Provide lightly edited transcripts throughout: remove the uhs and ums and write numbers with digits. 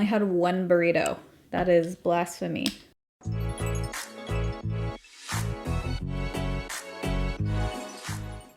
I had one burrito. That is blasphemy.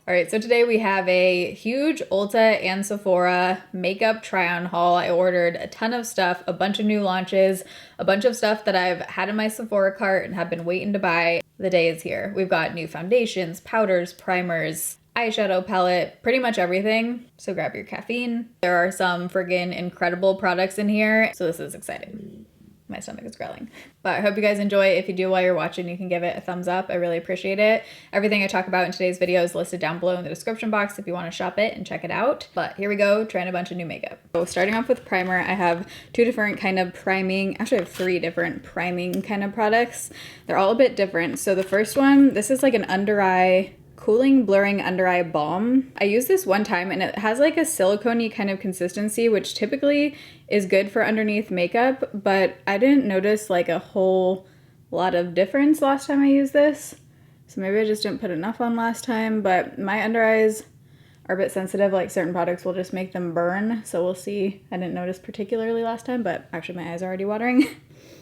All right, so today we have a huge Ulta and Sephora makeup try-on haul. I ordered a ton of stuff, a bunch of new launches, a bunch of stuff that I've had in my Sephora cart and have been waiting to buy. The day is here. We've got new foundations, powders, primers, eyeshadow palette, pretty much everything. So grab your caffeine. There are some friggin' incredible products in here, so this is exciting. My stomach is growling. But I hope you guys enjoy. If you do while you're watching, you can give it a thumbs up. I really appreciate it. Everything I talk about in today's video is listed down below in the description box if you want to shop it and check it out. But here we go, trying a bunch of new makeup. So starting off with primer, I have two different kind of priming, actually I have three different priming kind of products. They're all a bit different. So the first one, this is like an under eye cooling blurring under eye balm. I used this one time and it has like a silicone-y kind of consistency, which typically is good for underneath makeup, but I didn't notice like a whole lot of difference last time I used this. So maybe I just didn't put enough on last time, but my under eyes are a bit sensitive. Like certain products will just make them burn. So we'll see. I didn't notice particularly last time, but actually my eyes are already watering.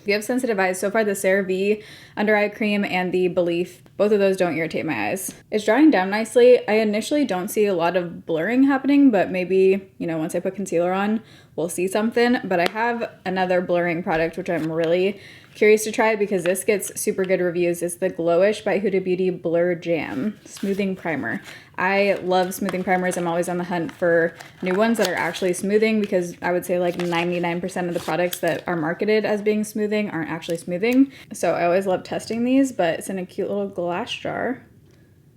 If you have sensitive eyes, so far the CeraVe under eye cream and the Belief, both of those don't irritate my eyes. It's drying down nicely. I initially don't see a lot of blurring happening, but maybe, you know, once I put concealer on, we'll see something. But I have another blurring product, which I'm really curious to try because this gets super good reviews. It's the Glowish by Huda Beauty Blur Jam Smoothing Primer. I love smoothing primers. I'm always on the hunt for new ones that are actually smoothing because I would say like 99% of the products that are marketed as being smoothing aren't actually smoothing. So I always love testing these, but it's in a cute little glass jar.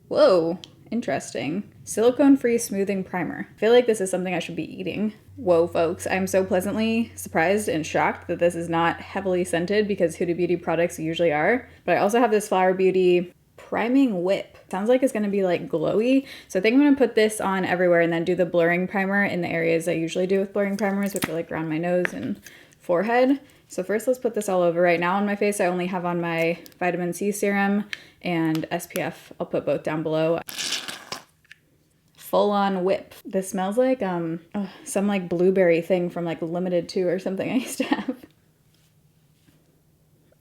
Whoa, interesting. Silicone-free smoothing primer. I feel like this is something I should be eating. Whoa, folks, I'm so pleasantly surprised and shocked that this is not heavily scented because Huda Beauty products usually are. But I also have this Flower Beauty Priming Whip. Sounds like it's gonna be like glowy. So I think I'm gonna put this on everywhere and then do the blurring primer in the areas I usually do with blurring primers, which are like around my nose and forehead. So first let's put this all over. Right now on my face I only have on my vitamin C serum and SPF. I'll put both down below. Full on whip. This smells like some like blueberry thing from like Limited 2 or something I used to have.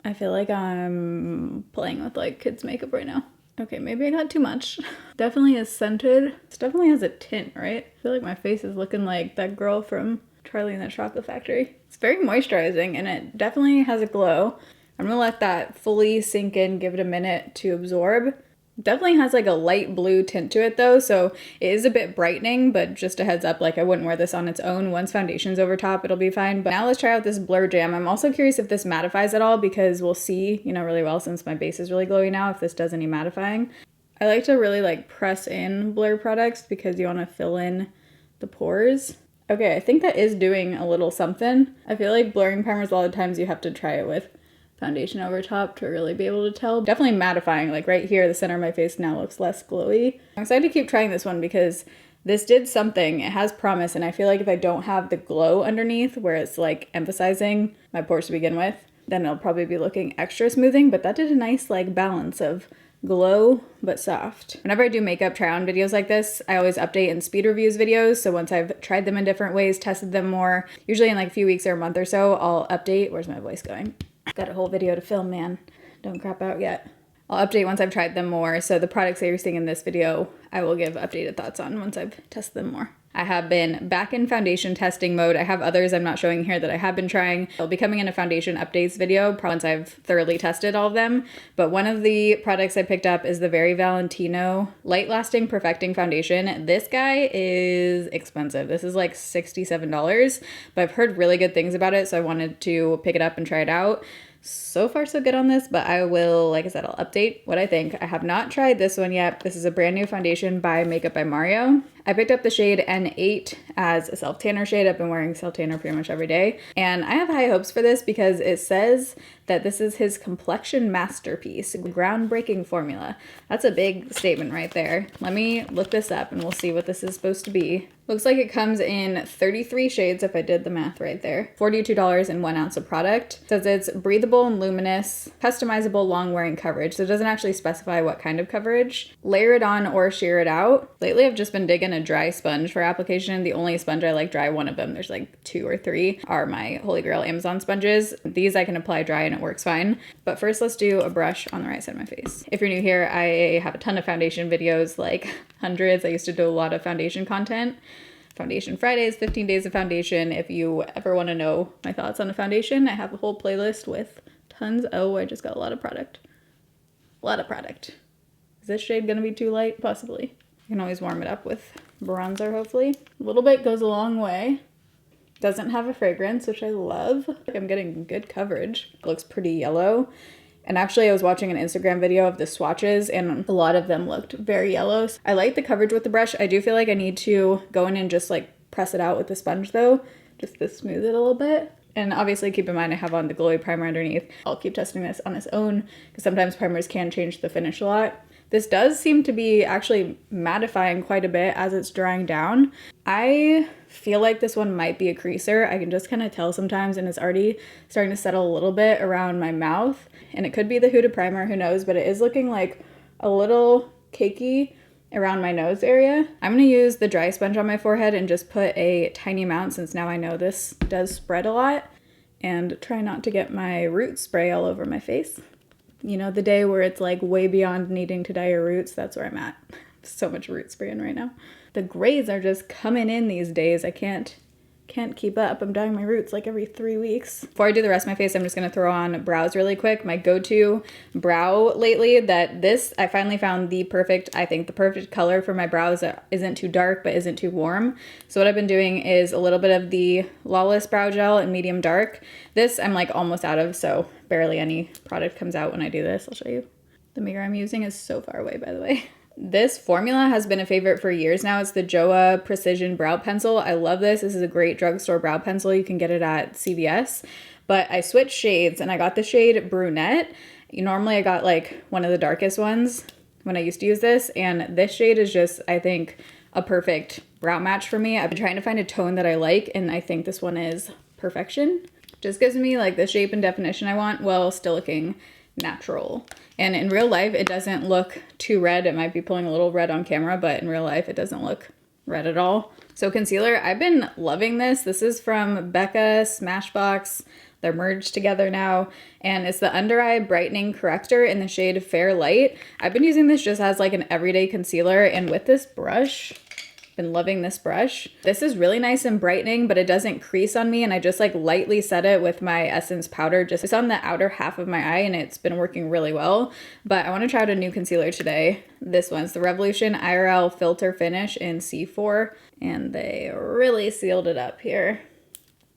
I feel like I'm playing with like kids makeup right now. Okay, maybe I got too much. Definitely is scented. This definitely has a tint, right? I feel like my face is looking like that girl from Charlie and the Chocolate Factory. It's very moisturizing and it definitely has a glow. I'm gonna let that fully sink in, give it a minute to absorb. Definitely has like a light blue tint to it though, so it is a bit brightening, but just a heads up, like I wouldn't wear this on its own. Once foundation's over top, it'll be fine. But now let's try out this Blur Jam. I'm also curious if this mattifies at all because we'll see, you know, really well since my base is really glowy now, if this does any mattifying. I like to really like press in blur products because you want to fill in the pores. Okay, I think that is doing a little something. I feel like blurring primers, a lot of times you have to try it with foundation over top to really be able to tell. Definitely mattifying, like right here, the center of my face now looks less glowy. I'm excited to keep trying this one because this did something. It has promise, and I feel like if I don't have the glow underneath where it's like emphasizing my pores to begin with, then it'll probably be looking extra smoothing, but that did a nice like balance of glow but soft. Whenever I do makeup try on videos like this, I always update in speed reviews videos. So once I've tried them in different ways, tested them more, usually in like a few weeks or a month or so, I'll update. Where's my voice going? Got a whole video to film, man. Don't crap out yet. I'll update once I've tried them more. So the products that you're seeing in this video, I will give updated thoughts on once I've tested them more. I have been back in foundation testing mode. I have others I'm not showing here that I have been trying. I'll be coming in a foundation updates video once I've thoroughly tested all of them. But one of the products I picked up is the Very Valentino Light Lasting Perfecting Foundation. This guy is expensive. This is like $67, but I've heard really good things about it, so I wanted to pick it up and try it out. So far so good on this, but I will, like I said, I'll update what I think. I have not tried this one yet. This is a brand new foundation by Makeup by Mario. I picked up the shade N8 as a self-tanner shade. I've been wearing self-tanner pretty much every day. And I have high hopes for this because it says that this is his complexion masterpiece, groundbreaking formula. That's a big statement right there. Let me look this up and we'll see what this is supposed to be. Looks like it comes in 33 shades if I did the math right there. $42 and 1 ounce of product. It says it's breathable and luminous, customizable long wearing coverage. So it doesn't actually specify what kind of coverage. Layer it on or shear it out. Lately I've just been digging a dry sponge for application. The only sponge I like dry, one of them, there's like 2 or 3, are my Holy Grail Amazon sponges. These I can apply dry and it works fine. But first let's do a brush on the right side of my face. If you're new here, I have a ton of foundation videos, like hundreds. I used to do a lot of foundation content. Foundation Fridays, 15 days of foundation. If you ever want to know my thoughts on a foundation, I have a whole playlist with tons. Oh, I just got a lot of product. A lot of product. Is this shade gonna be too light? Possibly. You can always warm it up with bronzer, hopefully. A little bit goes a long way. Doesn't have a fragrance, which I love. I'm getting good coverage. It looks pretty yellow. And actually I was watching an Instagram video of the swatches and a lot of them looked very yellow. I like the coverage with the brush. I do feel like I need to go in and just like press it out with the sponge though, just to smooth it a little bit. And obviously keep in mind I have on the glowy primer underneath. I'll keep testing this on its own because sometimes primers can change the finish a lot. This does seem to be actually mattifying quite a bit as it's drying down. I feel like this one might be a creaser. I can just kind of tell sometimes, and it's already starting to settle a little bit around my mouth. And it could be the Huda primer, who knows, but it is looking like a little cakey around my nose area. I'm gonna use the dry sponge on my forehead and just put a tiny amount, since now I know this does spread a lot, and try not to get my root spray all over my face. You know, the day where it's like way beyond needing to dye your roots, that's where I'm at. So much root spray in right now. The grays are just coming in these days. I can't keep up. I'm dyeing my roots like every 3 weeks. Before I do the rest of my face, I'm just gonna throw on brows really quick. My go-to brow lately, I finally found the perfect color for my brows that isn't too dark but isn't too warm. So what I've been doing is a little bit of the Lawless brow gel in medium dark. This I'm like almost out of, so barely any product comes out when I do this. I'll show you. The mirror I'm using is so far away, by the way. This formula has been a favorite for years now. It's the Joa Precision Brow Pencil. I love this. This is a great drugstore brow pencil. You can get it at CVS. But I switched shades and I got the shade Brunette. Normally I got like one of the darkest ones when I used to use this. And this shade is just, I think, a perfect brow match for me. I've been trying to find a tone that I like, and I think this one is perfection. Just gives me like the shape and definition I want while still looking natural. And in real life, it doesn't look too red. It might be pulling a little red on camera, but in real life, it doesn't look red at all. So concealer, I've been loving this. This is from Becca Smashbox. They're merged together now. And it's the Under Eye Brightening Corrector in the shade Fair Light. I've been using this just as like an everyday concealer. And with this brush, been loving this brush. This is really nice and brightening, but it doesn't crease on me, and I just like lightly set it with my Essence powder just on the outer half of my eye, and it's been working really well. But I want to try out a new concealer today. This one's the Revolution IRL Filter Finish in C4, and they really sealed it up here.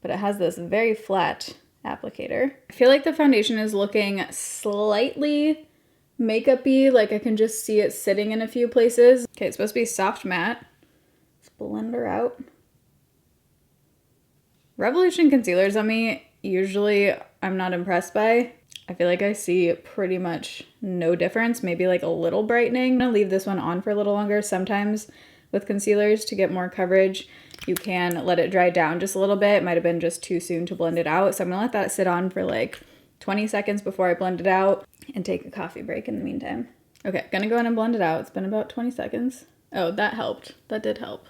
But it has this very flat applicator. I feel like the foundation is looking slightly makeup-y, like I can just see it sitting in a few places. Okay, it's supposed to be soft matte. Blend her out. Revolution concealers on me, usually I'm not impressed by. I feel like I see pretty much no difference, maybe like a little brightening. I'm gonna leave this one on for a little longer. Sometimes with concealers, to get more coverage, you can let it dry down just a little bit. It might have been just too soon to blend it out. So I'm gonna let that sit on for like 20 seconds before I blend it out and take a coffee break in the meantime. Okay, gonna go in and blend it out. It's been about 20 seconds. Oh, that helped. That did help.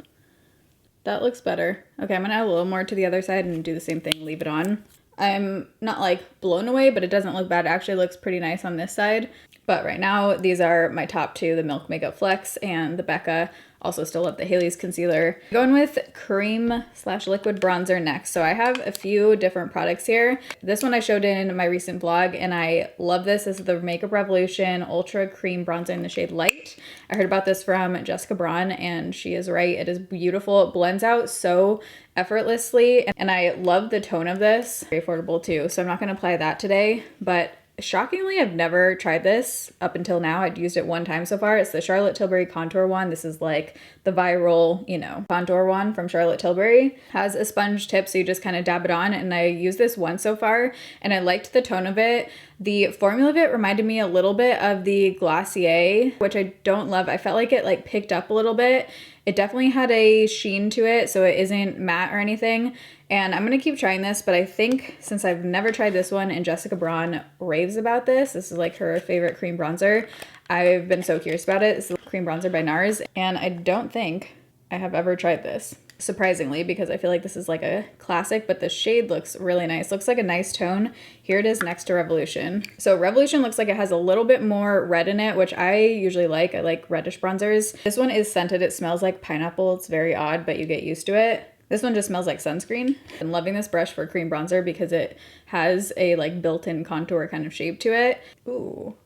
That looks better. Okay, I'm gonna add a little more to the other side and do the same thing, leave it on. I'm not like blown away, but it doesn't look bad. It actually looks pretty nice on this side. But right now, these are my top two, the Milk Makeup Flex and the Becca. Also still love the Haley's concealer. Going with cream/liquid bronzer next. So I have a few different products here. This one I showed in my recent vlog, and I love this. This is the Makeup Revolution Ultra Cream Bronzer in the shade Light. I heard about this from Jessica Braun, and she is right. It is beautiful. It blends out so effortlessly, and I love the tone of this. Very affordable too, so I'm not gonna apply that today, but shockingly, I've never tried this up until now. I'd used it one time so far. It's the Charlotte Tilbury contour one. This is like the viral, you know, contour one from Charlotte Tilbury. Has a sponge tip, so you just kind of dab it on. And I used this once so far, and I liked the tone of it. The formula of it reminded me a little bit of the Glossier, which I don't love. I felt like it like picked up a little bit. It definitely had a sheen to it, so it isn't matte or anything. And I'm gonna keep trying this, but I think since I've never tried this one and Jessica Braun raves about this is like her favorite cream bronzer, I've been so curious about it. It's the cream bronzer by NARS, and I don't think I have ever tried this. Surprisingly, because I feel like this is like a classic, but the shade looks really nice. Looks like a nice tone. Here it is next to Revolution. So Revolution looks like it has a little bit more red in it, which I usually like. I like reddish bronzers. This one is scented. It smells like pineapple. It's very odd, but you get used to it. This one just smells like sunscreen. I'm loving this brush for cream bronzer because it has a like built-in contour kind of shape to it. Ooh,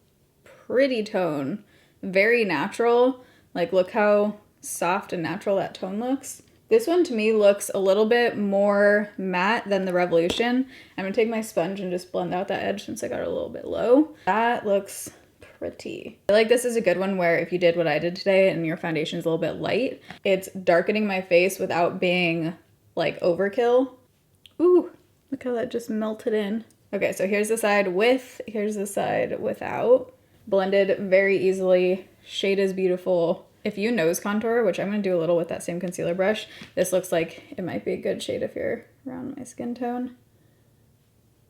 pretty tone. Very natural. Like look how soft and natural that tone looks. This one to me looks a little bit more matte than the Revolution. I'm gonna take my sponge and just blend out that edge since I got it a little bit low. That looks pretty. I feel like this is a good one where if you did what I did today and your foundation is a little bit light, it's darkening my face without being like overkill. Ooh, look how that just melted in. Okay, so here's the side with, here's the side without. Blended very easily. Shade is beautiful. If you nose contour, which I'm going to do a little with that same concealer brush, this looks like it might be a good shade if you're around my skin tone.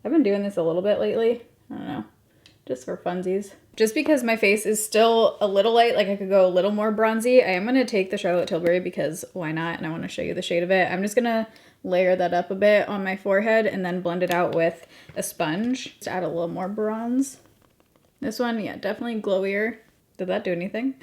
I've been doing this a little bit lately. I don't know, just for funsies. Just because my face is still a little light, like I could go a little more bronzy, I am going to take the Charlotte Tilbury because why not? And I want to show you the shade of it. I'm just going to layer that up a bit on my forehead and then blend it out with a sponge to add a little more bronze. This one, yeah, definitely glowier. Did that do anything?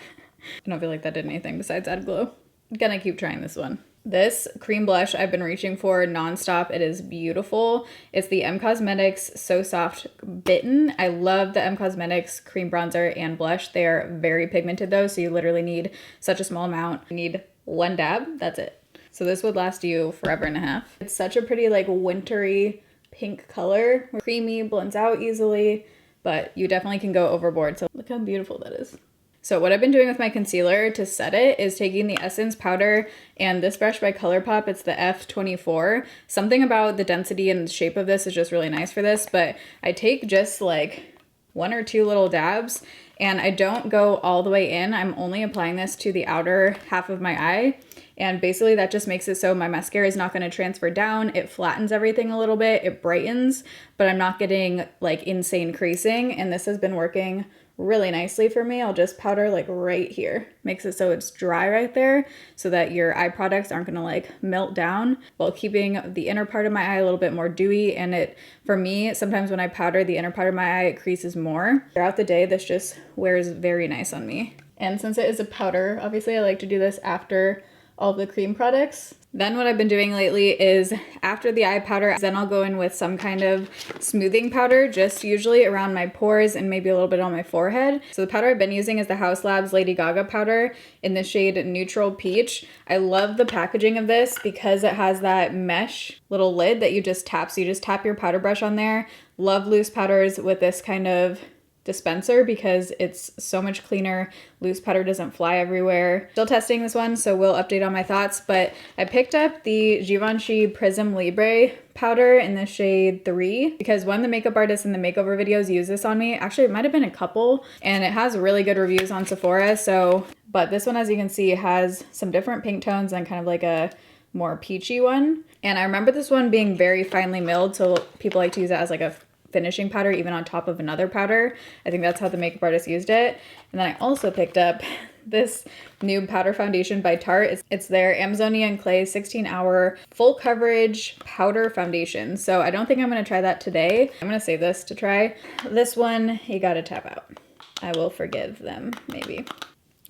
I don't feel like that did anything besides add glow. I'm gonna keep trying this one. This cream blush I've been reaching for nonstop. It is beautiful. It's the M Cosmetics So Soft Bitten. I love the M Cosmetics cream bronzer and blush. They are very pigmented though, so you literally need such a small amount. You need one dab, that's it. So this would last you forever and a half. It's such a pretty like wintry pink color. Creamy, blends out easily, but you definitely can go overboard. So look how beautiful that is. So what I've been doing with my concealer to set it is taking the Essence powder and this brush by ColourPop, it's the F24. Something about the density and the shape of this is just really nice for this, but I take just like one or two little dabs and I don't go all the way in. I'm only applying this to the outer half of my eye. And basically that just makes it so my mascara is not going to transfer down. It flattens everything a little bit. It brightens, but I'm not getting like insane creasing. And this has been working really nicely for me. I'll just powder like right here. Makes it so it's dry right there so that your eye products aren't gonna like melt down while keeping the inner part of my eye a little bit more dewy. And it, for me, sometimes when I powder the inner part of my eye, it creases more. Throughout the day, this just wears very nice on me. And since it is a powder, obviously I like to do this after all the cream products. Then what I've been doing lately is after the eye powder, then I'll go in with some kind of smoothing powder, just usually around my pores and maybe a little bit on my forehead. So the powder I've been using is the Haus Labs Lady Gaga powder in the shade Neutral Peach. I love the packaging of this because it has that mesh little lid that you just tap. So you just tap your powder brush on there. Love loose powders with this kind of dispenser because it's so much cleaner. Loose powder doesn't fly everywhere. Still testing this one, so we'll update on my thoughts, but I picked up the Givenchy Prism Libre powder in the shade 3 because one of the makeup artists in the makeover videos use this on me. Actually, it might have been a couple, and it has really good reviews on Sephora. So, but this one, as you can see, has some different pink tones and kind of like a more peachy one. And I remember this one being very finely milled, so people like to use it as like a finishing powder even on top of another powder. I think that's how the makeup artist used it. And then I also picked up this new powder foundation by Tarte. It's their Amazonian Clay 16-hour full coverage powder foundation. So I don't think I'm going to try that today. I'm going to save this to try. This one, you got to tap out. I will forgive them, maybe.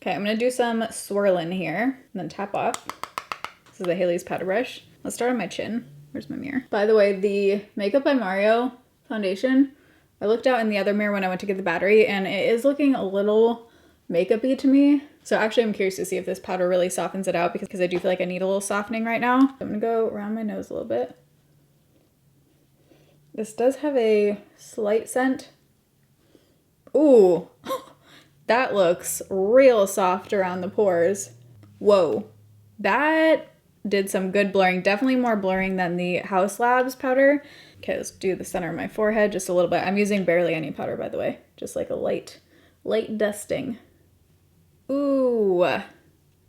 Okay, I'm going to do some swirling here and then tap off. This is the Haley's powder brush. Let's start on my chin. Where's my mirror? By the way, the Makeup by Mario foundation, I looked out in the other mirror when I went to get the battery and it is looking a little makeup-y to me. So actually I'm curious to see if this powder really softens it out because I do feel like I need a little softening right now. I'm gonna go around my nose a little bit. This does have a slight scent. Ooh, that looks real soft around the pores. Whoa, that did some good blurring. Definitely more blurring than the Haus Labs powder. Okay, let's do the center of my forehead just a little bit. I'm using barely any powder, by the way. Just like a light dusting. Ooh,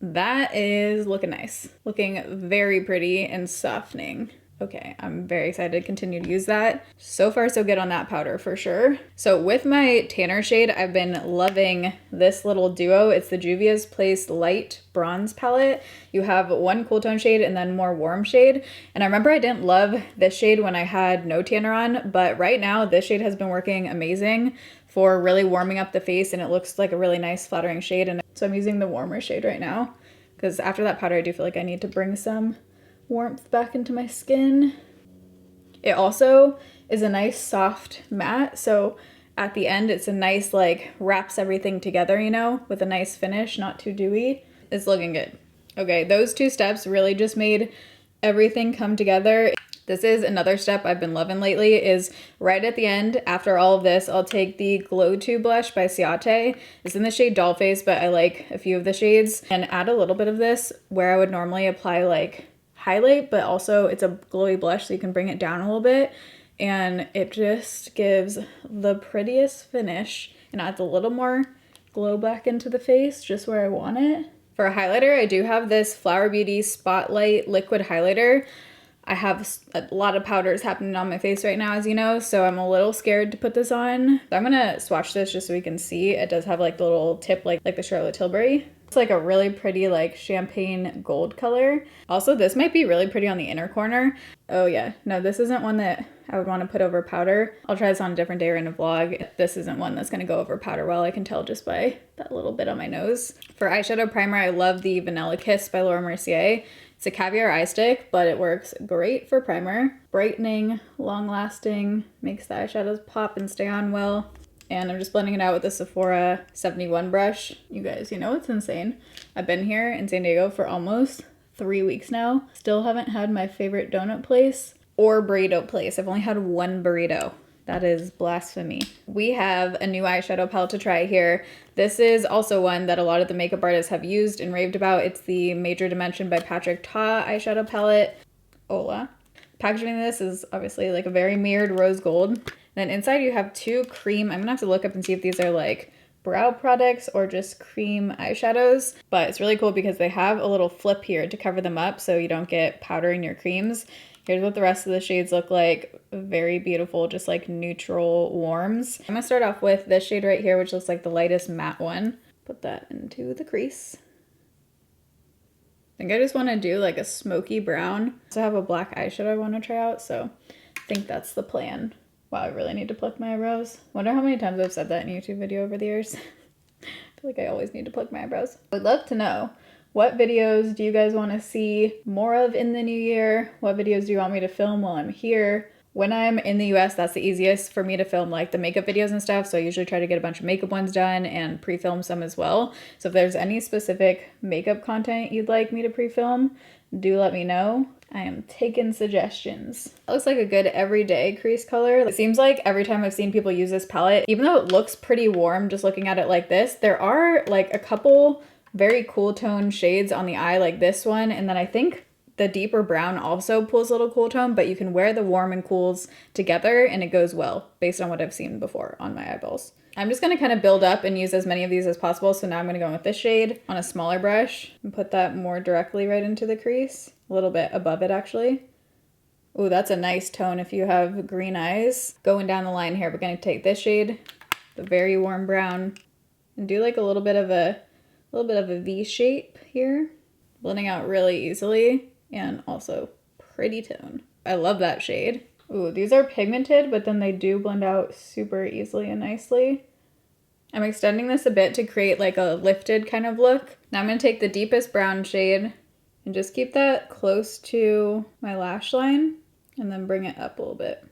That is looking nice. Looking very pretty and softening. Okay, I'm very excited to continue to use that. So far, so good on that powder for sure. So with my tanner shade, I've been loving this little duo. It's the Juvia's Place Light Bronze Palette. You have one cool tone shade and then more warm shade. And I remember I didn't love this shade when I had no tanner on, but right now this shade has been working amazing for really warming up the face, and it looks like a really nice flattering shade. And so I'm using the warmer shade right now because after that powder, I do feel like I need to bring some warmth back into my skin. It also is a nice soft matte, so at the end it's a nice like wraps everything together, you know, with a nice finish, not too dewy. It's looking good. Okay, those two steps really just made everything come together. This is another step I've been loving lately, is right at the end, after all of this, I'll take the Glow Tube blush by Ciate. It's in the shade Dollface, but I like a few of the shades, and add a little bit of this where I would normally apply like highlight, but also it's a glowy blush, so you can bring it down a little bit, and it just gives the prettiest finish and adds a little more glow back into the face just where I want it. For a highlighter, I do have this Flower Beauty Spotlight Liquid Highlighter. I have a lot of powders happening on my face right now, as you know, so I'm a little scared to put this on. I'm gonna swatch this just so we can see. It does have like the little tip like the Charlotte Tilbury. It's like a really pretty like champagne gold color. Also, this might be really pretty on the inner corner. Oh yeah, no, this isn't one that I would want to put over powder. I'll try this on a different day or in a vlog. This isn't one that's gonna go over powder well. I can tell just by that little bit on my nose. For eyeshadow primer, I love the Vanilla Kiss by Laura Mercier. It's a caviar eye stick, but it works great for primer. Brightening, long lasting, makes the eyeshadows pop and stay on well. And I'm just blending it out with the Sephora 71 brush. You guys, you know, it's insane. I've been here in San Diego for almost 3 weeks now. Still haven't had my favorite donut place or burrito place. I've only had one burrito. That is blasphemy. We have a new eyeshadow palette to try here. This is also one that a lot of the makeup artists have used and raved about. It's the Major Dimension by Patrick Ta eyeshadow palette. Hola. Packaging this is obviously like a very mirrored rose gold. Then inside you have two cream, I'm gonna have to look up and see if these are like brow products or just cream eyeshadows, but it's really cool because they have a little flip here to cover them up so you don't get powder in your creams. Here's what the rest of the shades look like. Very beautiful, just like neutral warms. I'm gonna start off with this shade right here, which looks like the lightest matte one. Put that into the crease. I think I just wanna do like a smoky brown. I also have a black eyeshadow I wanna try out, so I think that's the plan. Wow, I really need to pluck my eyebrows. Wonder how many times I've said that in a YouTube video over the years. I feel like I always need to pluck my eyebrows. I'd love to know, what videos do you guys want to see more of in the new year? What videos do you want me to film while I'm here? When I'm in the US, that's the easiest for me to film like the makeup videos and stuff. So I usually try to get a bunch of makeup ones done and pre-film some as well. So if there's any specific makeup content you'd like me to pre-film, do let me know. I am taking suggestions. It looks like a good everyday crease color. It seems like every time I've seen people use this palette, even though it looks pretty warm just looking at it like this, there are like a couple very cool tone shades on the eye like this one. And then I think the deeper brown also pulls a little cool tone, but you can wear the warm and cools together and it goes well based on what I've seen before on my eyeballs. I'm just gonna kind of build up and use as many of these as possible. So now I'm gonna go in with this shade on a smaller brush and put that more directly right into the crease. A little bit above it actually. Ooh, that's a nice tone if you have green eyes. Going down the line here, we're gonna take this shade, the very warm brown, and do like a little bit of a V shape here. Blending out really easily and also pretty tone. I love that shade. Ooh, these are pigmented, but then they do blend out super easily and nicely. I'm extending this a bit to create like a lifted kind of look. Now I'm gonna take the deepest brown shade and just keep that close to my lash line and then bring it up a little bit.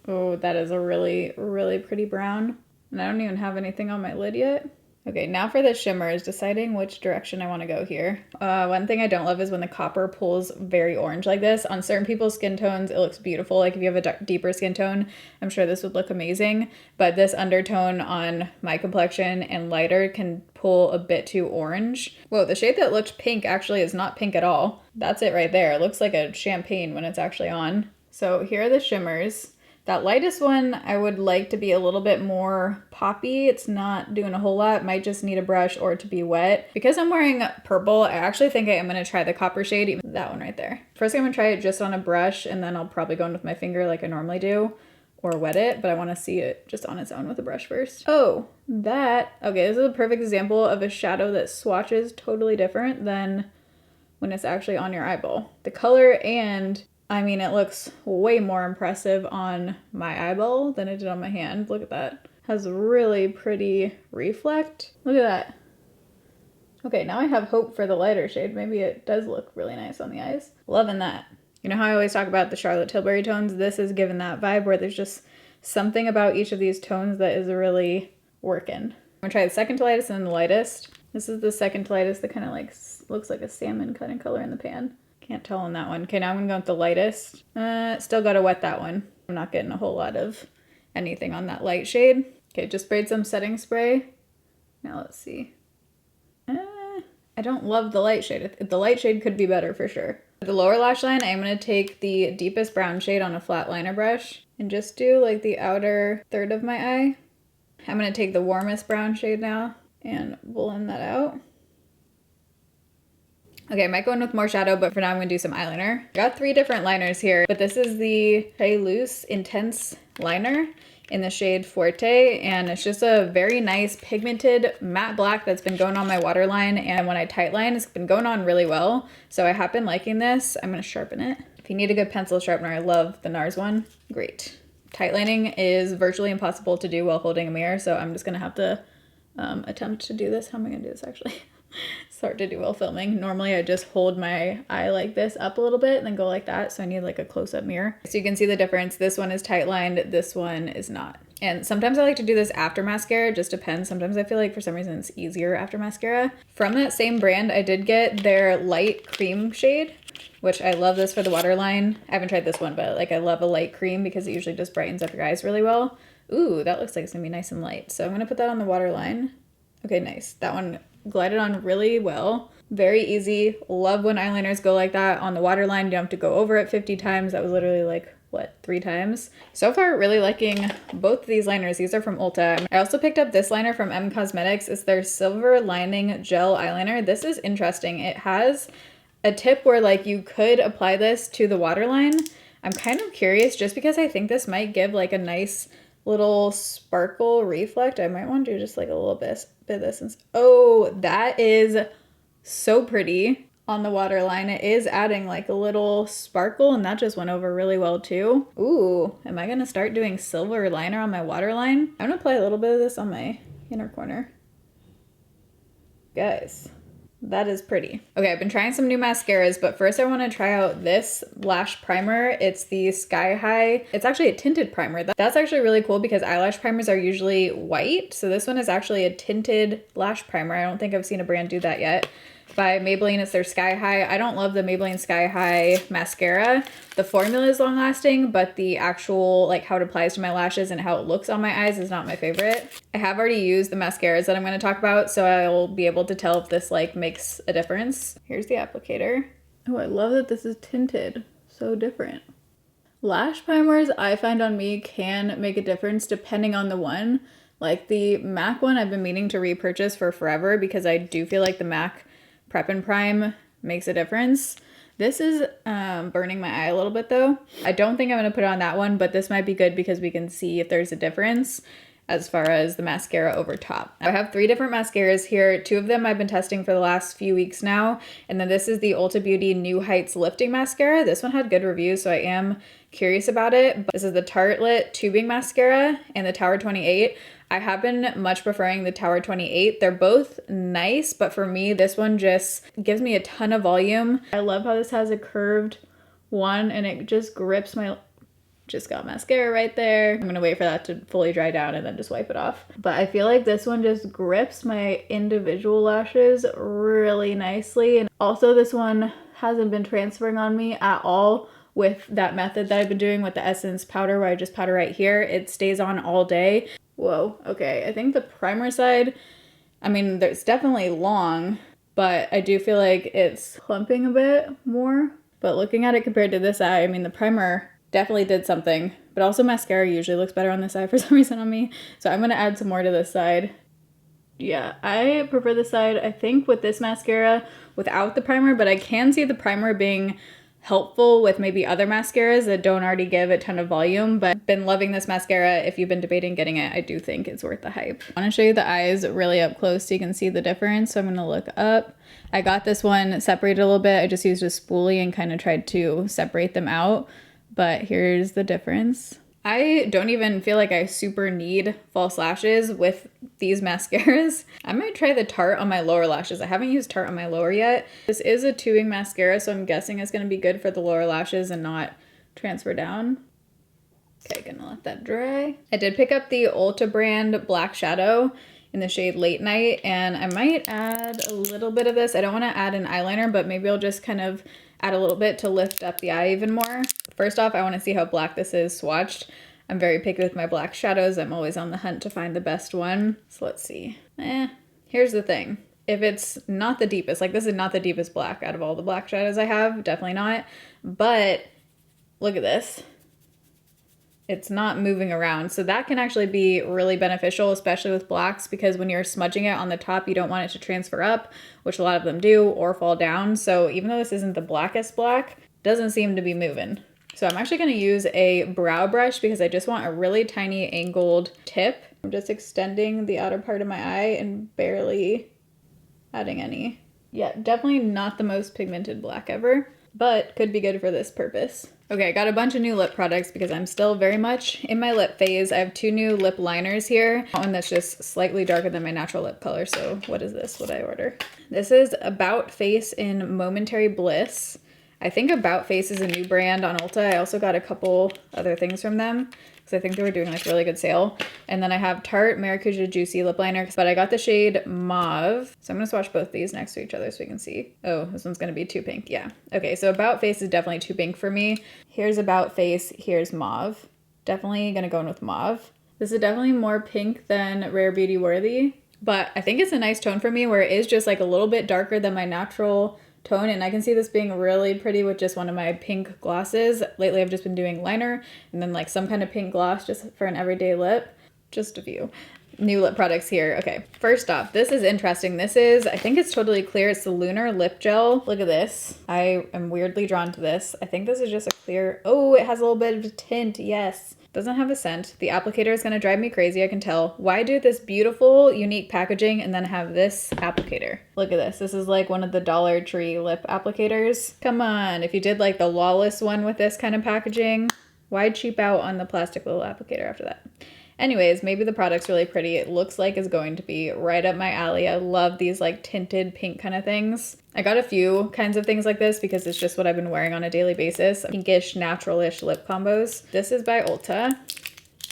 Oh, that is a really, really pretty brown. And I don't even have anything on my lid yet. Okay, now for the shimmers, deciding which direction I want to go here. One thing I don't love is when the copper pulls very orange like this. On certain people's skin tones, it looks beautiful. Like if you have a deeper skin tone, I'm sure this would look amazing. But this undertone on my complexion and lighter can pull a bit too orange. Whoa, the shade that looked pink actually is not pink at all. That's it right there. It looks like a champagne when it's actually on. So here are the shimmers. That lightest one I would like to be a little bit more poppy. It's not doing a whole lot. Might just need a brush or to be wet. Because I'm wearing purple, I actually think I am going to try the copper shade, even that one right there. First I'm going to try it just on a brush, and then I'll probably go in with my finger like I normally do, or wet it, but I want to see it just on its own with a brush first. Oh, that, okay, this is a perfect example of a shadow that swatches totally different than when it's actually on your eyeball. The color, and I mean, it looks way more impressive on my eyeball than it did on my hand. Look at that. Has really pretty reflect. Look at that. Okay, now I have hope for the lighter shade. Maybe it does look really nice on the eyes. Loving that. You know how I always talk about the Charlotte Tilbury tones? This is giving that vibe where there's just something about each of these tones that is really working. I'm gonna try the second to lightest and then the lightest. This is the second to lightest that kind of like looks like a salmon kind of color in the pan. Can't tell on that one. Okay, now I'm gonna go with the lightest. Still gotta wet that one. I'm not getting a whole lot of anything on that light shade. Okay, just sprayed some setting spray. Now let's see. I don't love the light shade. The light shade could be better for sure. For the lower lash line, I'm going to take the deepest brown shade on a flat liner brush and just do like the outer third of my eye. I'm going to take the warmest brown shade now and blend that out. Okay, I might go in with more shadow, but for now I'm going to do some eyeliner. I got 3 different liners here, but this is the Très Loose Intense liner in the shade Forte, and it's just a very nice pigmented matte black that's been going on my waterline, and when I tightline, it's been going on really well. So I have been liking this. I'm gonna sharpen it. If you need a good pencil sharpener, I love the NARS one. Great. Tightlining is virtually impossible to do while holding a mirror, so I'm just gonna have to attempt to do this. How am I gonna do this actually? It's hard to do while filming. Normally I just hold my eye like this up a little bit and then go like that, so I need like a close-up mirror. So you can see the difference. This one is tight lined, this one is not. And sometimes I like to do this after mascara, it just depends. Sometimes I feel like for some reason it's easier after mascara. From that same brand, I did get their light cream shade, which I love this for the waterline. I haven't tried this one, but like I love a light cream because it usually just brightens up your eyes really well. Ooh, that looks like it's gonna be nice and light. So I'm gonna put that on the waterline. Okay, nice. That one glided on really well. Very easy. Love when eyeliners go like that on the waterline. You don't have to go over it 50 times. That was literally like, what, 3 times? So far, really liking both of these liners. These are from Ulta. I also picked up this liner from M Cosmetics. It's their Silver Lining Gel Eyeliner. This is interesting. It has a tip where like you could apply this to the waterline. I'm kind of curious just because I think this might give like a nice little sparkle reflect. I might want to do just like a little bit of this. Oh, that is so pretty on the waterline. It is adding like a little sparkle, and that just went over really well too. Ooh, am I gonna start doing silver liner on my waterline? I'm gonna apply a little bit of this on my inner corner. Guys, that is pretty. Okay, I've been trying some new mascaras, but first I want to try out this lash primer. It's the Sky High. It's actually a tinted primer. That's actually really cool because eyelash primers are usually white. So this one is actually a tinted lash primer. I don't think I've seen a brand do that yet. By Maybelline, it's their Sky High. I don't love the Maybelline Sky High mascara. The formula is long lasting, but the actual, like how it applies to my lashes and how it looks on my eyes is not my favorite. I have already used the mascaras that I'm going to talk about, so I'll be able to tell if this like makes a difference. Here's the applicator. Oh, I love that this is tinted. So different. Lash primers I find on me can make a difference depending on the one. Like the MAC one I've been meaning to repurchase for forever because I do feel like the MAC Prep and Prime makes a difference. This is burning my eye a little bit though. I don't think I'm gonna put it on that one, but this might be good because we can see if there's a difference as far as the mascara over top. I have 3 different mascaras here. 2 of them I've been testing for the last few weeks now. And then this is the Ulta Beauty New Heights Lifting Mascara. This one had good reviews, so I am curious about it. But this is the Tartelette Tubing Mascara and the Tower 28. I have been much preferring the Tower 28. They're both nice, but for me, this one just gives me a ton of volume. I love how this has a curved one and it just grips my, just got mascara right there. I'm gonna wait for that to fully dry down and then just wipe it off. But I feel like this one just grips my individual lashes really nicely. And also this one hasn't been transferring on me at all with that method that I've been doing with the Essence powder where I just powder right here. It stays on all day. Whoa, okay, I think the primer side, I mean, it's definitely long, but I do feel like it's clumping a bit more. But looking at it compared to this eye, I mean, the primer definitely did something. But also mascara usually looks better on this side for some reason on me. So I'm gonna add some more to this side. Yeah, I prefer this side, I think, with this mascara without the primer, but I can see the primer being helpful with maybe other mascaras that don't already give a ton of volume, but been loving this mascara. If you've been debating getting it, I do think it's worth the hype. I want to show you the eyes really up close so you can see the difference. So I'm going to look up. I got this one separated a little bit. I just used a spoolie and kind of tried to separate them out, but here's the difference. I don't even feel like I super need false lashes with these mascaras. I might try the Tarte on my lower lashes. I haven't used Tarte on my lower yet. This is a tubing mascara, so I'm guessing it's going to be good for the lower lashes and not transfer down. Okay, gonna let that dry. I did pick up the Ulta brand Black Shadow in the shade Late Night, and I might add a little bit of this. I don't want to add an eyeliner, but maybe I'll just kind of add a little bit to lift up the eye even more. First off, I want to see how black this is swatched. I'm very picky with my black shadows. I'm always on the hunt to find the best one. So let's see. Here's the thing. If it's not the deepest, like this is not the deepest black out of all the black shadows I have, definitely not. But look at this. It's not moving around. So that can actually be really beneficial, especially with blacks, because when you're smudging it on the top, you don't want it to transfer up, which a lot of them do, or fall down. So even though this isn't the blackest black, it doesn't seem to be moving. So I'm actually going to use a brow brush because I just want a really tiny angled tip. I'm just extending the outer part of my eye and barely adding any. Yeah, definitely not the most pigmented black ever, but could be good for this purpose. Okay, I got a bunch of new lip products because I'm still very much in my lip phase. I have 2 new lip liners here. One that's just slightly darker than my natural lip color. So what is this? What I order? This is About Face in Momentary Bliss. I think About Face is a new brand on Ulta. I also got a couple other things from them because I think they were doing like really good sale. And then I have Tarte Maracuja Juicy Lip Liner, but I got the shade Mauve. So I'm gonna swatch both these next to each other so we can see. Oh, this one's gonna be too pink, yeah. Okay, so About Face is definitely too pink for me. Here's About Face, here's Mauve. Definitely gonna go in with Mauve. This is definitely more pink than Rare Beauty Worthy, but I think it's a nice tone for me where it is just like a little bit darker than my natural tone, and I can see this being really pretty with just one of my pink glosses. Lately I've just been doing liner and then like some kind of pink gloss just for an everyday lip. Just a few new lip products here. Okay, first off, this is interesting. This is, I think it's totally clear. It's the Lunar Lip Gel. Look at this. I am weirdly drawn to this. I think this is just a clear, oh, it has a little bit of a tint, yes. Doesn't have a scent. The applicator is going to drive me crazy, I can tell. Why do this beautiful, unique packaging and then have this applicator? Look at this. This is like one of the Dollar Tree lip applicators. Come on, if you did like the Lawless one with this kind of packaging, why cheap out on the plastic little applicator after that? Anyways, maybe the product's really pretty. It looks like it's going to be right up my alley. I love these like tinted pink kind of things. I got a few kinds of things like this because it's just what I've been wearing on a daily basis. Pinkish, natural-ish lip combos. This is by Ulta.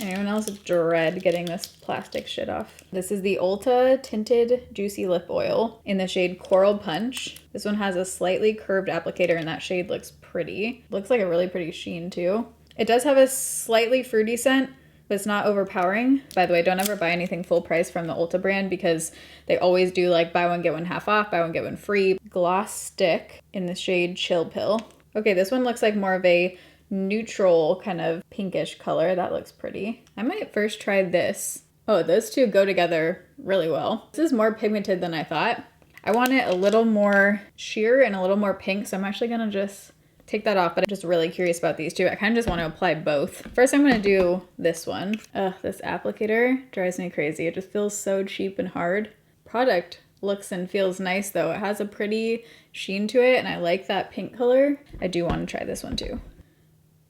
Anyone else dread getting this plastic shit off? This is the Ulta Tinted Juicy Lip Oil in the shade Coral Punch. This one has a slightly curved applicator and that shade looks pretty. Looks like a really pretty sheen too. It does have a slightly fruity scent, but it's not overpowering. By the way, don't ever buy anything full price from the Ulta brand because they always do like buy one, get one half off, buy one, get one free. Gloss stick in the shade Chill Pill. Okay, this one looks like more of a neutral kind of pinkish color. That looks pretty. I might first try this. Oh, those two go together really well. This is more pigmented than I thought. I want it a little more sheer and a little more pink, so I'm actually gonna just take that off, but I'm just really curious about these two. I kind of just want to apply both. First, I'm going to do this one. Ugh, this applicator drives me crazy. It just feels so cheap and hard. Product looks and feels nice though. It has a pretty sheen to it and I like that pink color. I do want to try this one too.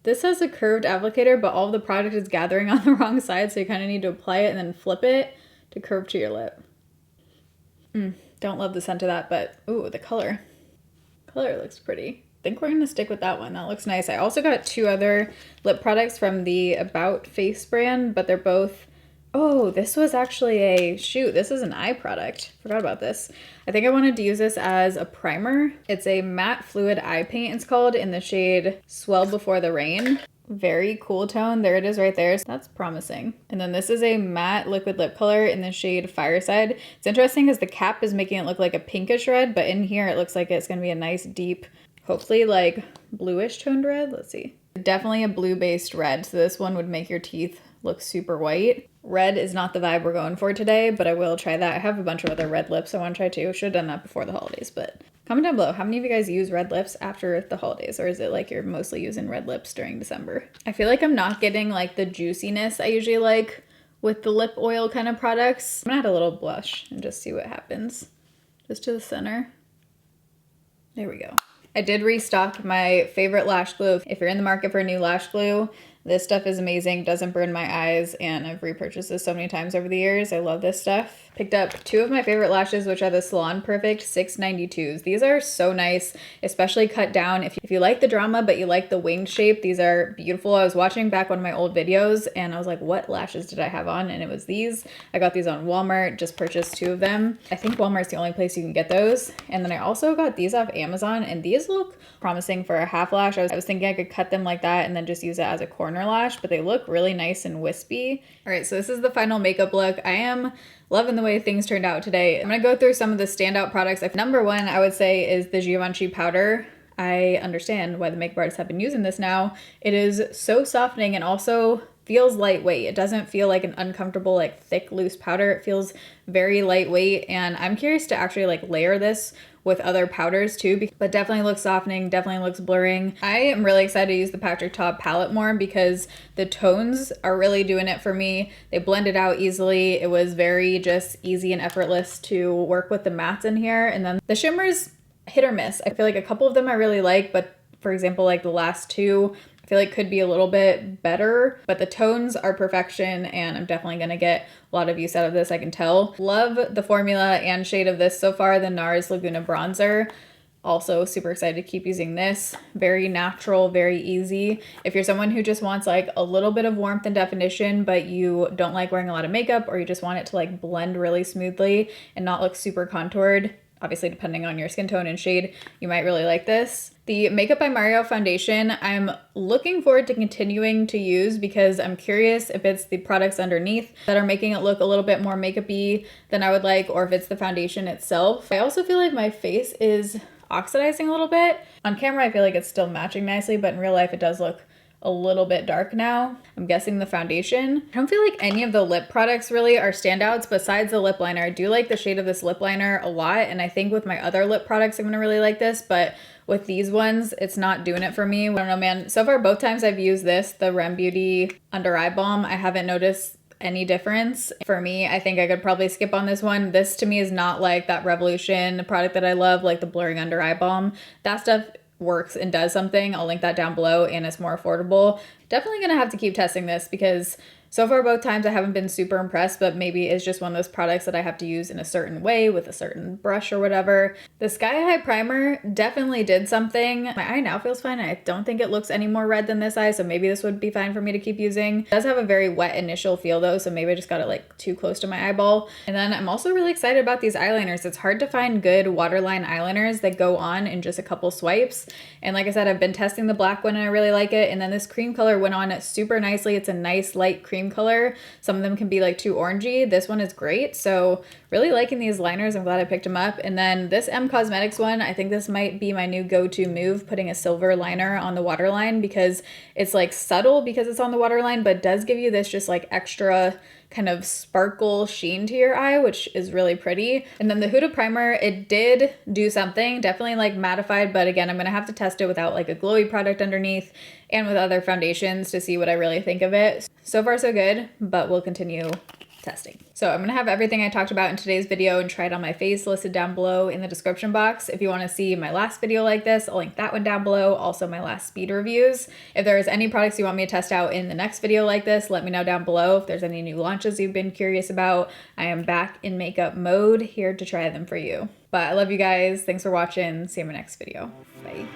This has a curved applicator, but all of the product is gathering on the wrong side, so you kind of need to apply it and then flip it to curve to your lip. Don't love the scent of that, but ooh, the color. Color looks pretty. I think we're gonna stick with that one. That looks nice. I also got 2 other lip products from the About Face brand, but they're both, oh, this was actually this is an eye product. Forgot about this. I think I wanted to use this as a primer. It's a matte fluid eye paint, it's called, in the shade Swell Before the Rain. Very cool tone. There it is right there. So that's promising. And then this is a matte liquid lip color in the shade Fireside. It's interesting because the cap is making it look like a pinkish red, but in here it looks like it's gonna be a nice deep, hopefully like bluish toned red. Let's see. Definitely a blue-based red, so this one would make your teeth look super white. Red is not the vibe we're going for today, but I will try that. I have a bunch of other red lips I want to try too. Should have done that before the holidays, but comment down below. How many of you guys use red lips after the holidays, or is it like you're mostly using red lips during December? I feel like I'm not getting like the juiciness I usually like with the lip oil kind of products. I'm gonna add a little blush and just see what happens. Just to the center. There we go. I did restock my favorite lash glue. If you're in the market for a new lash glue, this stuff is amazing, doesn't burn my eyes, and I've repurchased this so many times over the years. I love this stuff. Picked up two of my favorite lashes, which are the Salon Perfect 692s. These are so nice, especially cut down. If you like the drama, but you like the wing shape, these are beautiful. I was watching back one of my old videos, and I was like, what lashes did I have on? And it was these. I got these on Walmart, just purchased two of them. I think Walmart's the only place you can get those. And then I also got these off Amazon, and these look promising for a half lash. I was thinking I could cut them like that and then just use it as a corner lash, but they look really nice and wispy. All right, so this is the final makeup look. I am loving the way things turned out today. I'm gonna go through some of the standout products. Number one, I would say, is the Givenchy powder. I understand why the makeup artists have been using this now. It is so softening and also feels lightweight. It doesn't feel like an uncomfortable, like thick, loose powder. It feels very lightweight, and I'm curious to actually like layer this with other powders too, but definitely looks softening, definitely looks blurring. I am really excited to use the Patrick Ta palette more because the tones are really doing it for me. They blended out easily. It was very just easy and effortless to work with the mattes in here. And then the shimmers, hit or miss. I feel like a couple of them I really like, but for example, like the last two, I feel like could be a little bit better, but the tones are perfection, and I'm definitely gonna get a lot of use out of this, I can tell. Love the formula and shade of this so far, the NARS Laguna Bronzer. Also super excited to keep using this. Very natural, very easy. If you're someone who just wants like a little bit of warmth and definition, but you don't like wearing a lot of makeup, or you just want it to like blend really smoothly and not look super contoured, obviously depending on your skin tone and shade, you might really like this. The Makeup by Mario foundation, I'm looking forward to continuing to use because I'm curious if it's the products underneath that are making it look a little bit more makeup-y than I would like, or if it's the foundation itself. I also feel like my face is oxidizing a little bit. On camera, I feel like it's still matching nicely, but in real life, it does look a little bit dark now. I'm guessing the foundation. I don't feel like any of the lip products really are standouts besides the lip liner. I do like the shade of this lip liner a lot, and I think with my other lip products, I'm gonna really like this, but with these ones, it's not doing it for me. I don't know, man. So far, both times I've used this, the Rem Beauty Under Eye Balm, I haven't noticed any difference. For me, I think I could probably skip on this one. This to me is not like that Revolution product that I love, like the Blurring Under Eye Balm. That stuff works and does something. I'll link that down below, and it's more affordable. Definitely gonna have to keep testing this because so far both times I haven't been super impressed, but maybe it's just one of those products that I have to use in a certain way with a certain brush or whatever. The Sky High Primer definitely did something. My eye now feels fine. I don't think it looks any more red than this eye, so maybe this would be fine for me to keep using. It does have a very wet initial feel though, so maybe I just got it like too close to my eyeball. And then I'm also really excited about these eyeliners. It's hard to find good waterline eyeliners that go on in just a couple swipes. And like I said, I've been testing the black one and I really like it. And then this cream color went on super nicely. It's a nice light cream color. Some of them can be like too orangey. This one is great. So really liking these liners. I'm glad I picked them up. And then this M Cosmetics one, I think this might be my new go-to move, putting a silver liner on the waterline because it's like subtle because it's on the waterline, but does give you this just like extra kind of sparkle sheen to your eye, which is really pretty. And then the Huda primer, it did do something, definitely like mattified, but again, I'm gonna have to test it without like a glowy product underneath and with other foundations to see what I really think of it. So far so good, but we'll continue testing. So I'm gonna have everything I talked about in today's video and try it on my face listed down below in the description box. If you wanna see my last video like this, I'll link that one down below. Also my last speed reviews. If there's any products you want me to test out in the next video like this, let me know down below. If there's any new launches you've been curious about, I am back in makeup mode, here to try them for you. But I love you guys. Thanks for watching. See you in my next video. Bye.